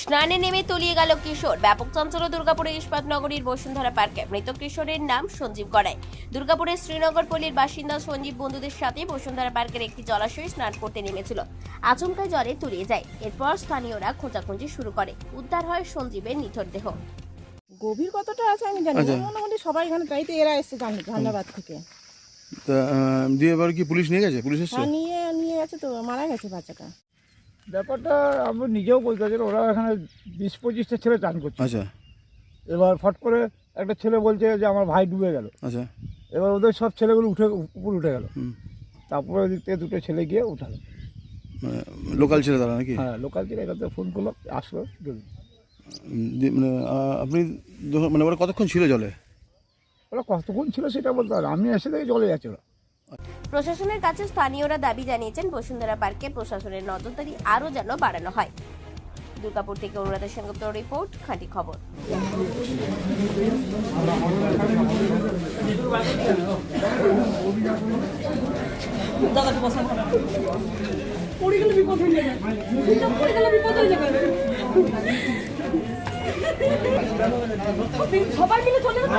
স্নানে নেমে তলিয়ে গেল কিশোর। ব্যাপক চাঞ্চল্য দুর্গাপুরের ইস্পাত নগরীর বসুন্ধরা পার্কে। মৃত কিশোরের নাম সঞ্জীব গড়াই। দুর্গাপুরের শ্রীনগর পল্লীর বাসিন্দা সঞ্জীব বন্ধুদের সাথে বসুন্ধরা পার্কের একটি জলাশয়ে স্নান করতে নেমেছিল। আচমকা জলে তলিয়ে যায়। এরপর স্থানীয়রা খোঁজাখুঁজি শুরু করে। উদ্ধার হয় সঞ্জীবের নিথর দেহ। গভীর কতটা আছে আমি জানি না, মোটামুটি সবাই এখানে তাইতে এরা এসছে ধান্দাবাদ থেকে। তা দিয়ে এবার কি পুলিশ নিয়ে গেছে? পুলিশ এসছে? হ্যাঁ, নিয়ে গেছে তো, মারা গেছে বাচ্চাটা। ব্যাপারটা আমি নিজেও বলতে চাই, ওরা এখানে 20-25টা ছেলে চান করছে। আচ্ছা এবার ফট করে একটা ছেলে বলছে যে আমার ভাই ডুবে গেল। আচ্ছা। এবার ওদের সব ছেলেগুলো উপর উঠে গেল। হুম। তারপরে ওদিক থেকে দুটো ছেলে গিয়ে উঠালো। মানে লোকাল ছিল তারা নাকি? হ্যাঁ, লোকাল ছেলে। এটাতে ফোন করলো, আসলো। মানে আপনি মানে ওরা কতক্ষণ ছিল জলে? ওরা কতক্ষণ ছিল সেটা বলতে পারে, আমি এসে দেখে চলে যাচ্ছে ওরা। প্রশাসনের কাছে স্থানীয়রা দাবি জানিয়েছেন বসুন্ধরা পার্কে প্রশাসনের নজরদারি আরও যেন বাড়ানো হয়। দুর্গাপুর থেকে অনুরাধা সেনগুপ্ত রিপোর্ট, খাঁটি খবর। সবাই মিলে চলে যাবে।